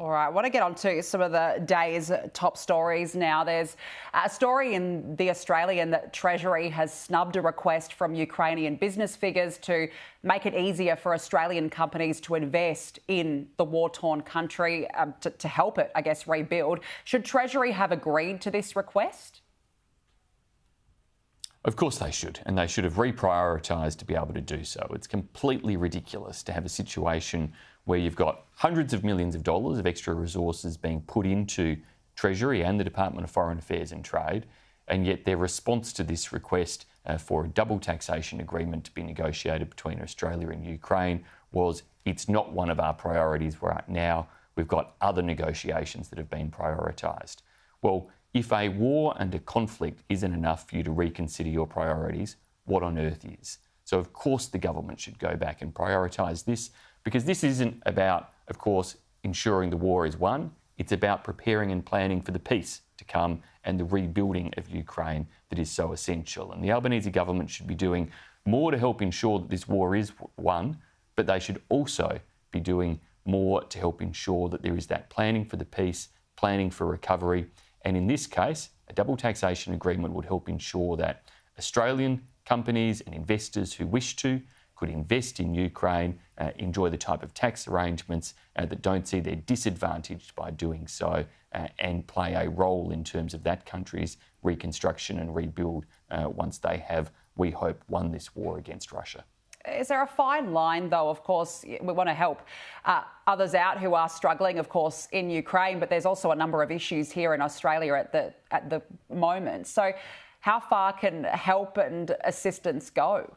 All right, I want to get on to some of the day's top stories now. There's a story in The Australian that Treasury has snubbed a request from Ukrainian business figures to make it easier for Australian companies to invest in the war-torn country to help it, I guess, rebuild. Should Treasury have agreed to this request? Of course they should, and they should have reprioritised to be able to do so. It's completely ridiculous to have a situation where you've got hundreds of millions of dollars of extra resources being put into Treasury and the Department of Foreign Affairs and Trade, and yet their response to this request for a double taxation agreement to be negotiated between Australia and Ukraine was, it's not one of our priorities right now. We've got other negotiations that have been prioritised. Well, if a war and a conflict isn't enough for you to reconsider your priorities, what on earth is? So of course the government should go back and prioritise this, because this isn't about, of course, ensuring the war is won. It's about preparing and planning for the peace to come and the rebuilding of Ukraine that is so essential. And the Albanese government should be doing more to help ensure that this war is won, but they should also be doing more to help ensure that there is that planning for the peace, planning for recovery. And in this case, a double taxation agreement would help ensure that Australian companies and investors who wish to could invest in Ukraine, enjoy the type of tax arrangements that don't see they're disadvantaged by doing so, and play a role in terms of that country's reconstruction and rebuild once they have, we hope, won this war against Russia. Is there a fine line, though? Of course, we want to help others out who are struggling, of course, in Ukraine, but there's also a number of issues here in Australia at the moment. So how far can help and assistance go?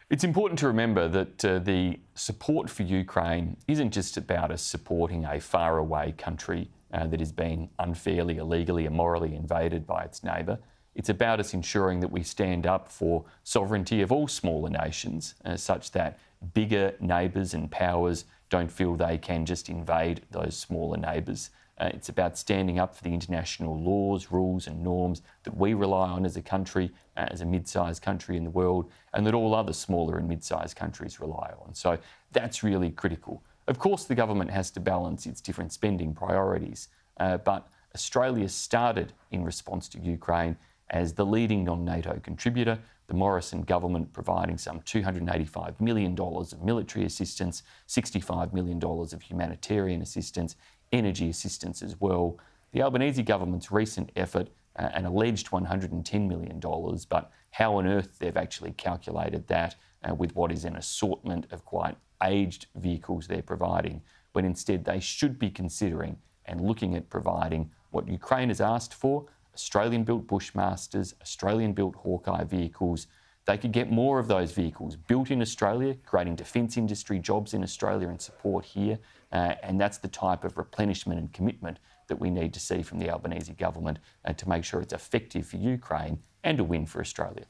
It's important to remember that the support for Ukraine isn't just about us supporting a faraway country that has been unfairly, illegally, immorally invaded by its neighbour. It's about us ensuring that we stand up for sovereignty of all smaller nations, such that bigger neighbours and powers don't feel they can just invade those smaller neighbours. It's about standing up for the international laws, rules and norms that we rely on as a country, as a mid-sized country in the world, and that all other smaller and mid-sized countries rely on. So that's really critical. Of course, the government has to balance its different spending priorities, but Australia started in response to Ukraine as the leading non-NATO contributor, the Morrison government providing some $285 million of military assistance, $65 million of humanitarian assistance, energy assistance as well. The Albanese government's recent effort, an alleged $110 million, but how on earth they've actually calculated that with what is an assortment of quite aged vehicles they're providing, when instead they should be considering and looking at providing what Ukraine has asked for: Australian-built Bushmasters, Australian-built Hawkeye vehicles. They could get more of those vehicles built in Australia, creating defence industry jobs in Australia and support here. And that's the type of replenishment and commitment that we need to see from the Albanese government to make sure it's effective for Ukraine and a win for Australia.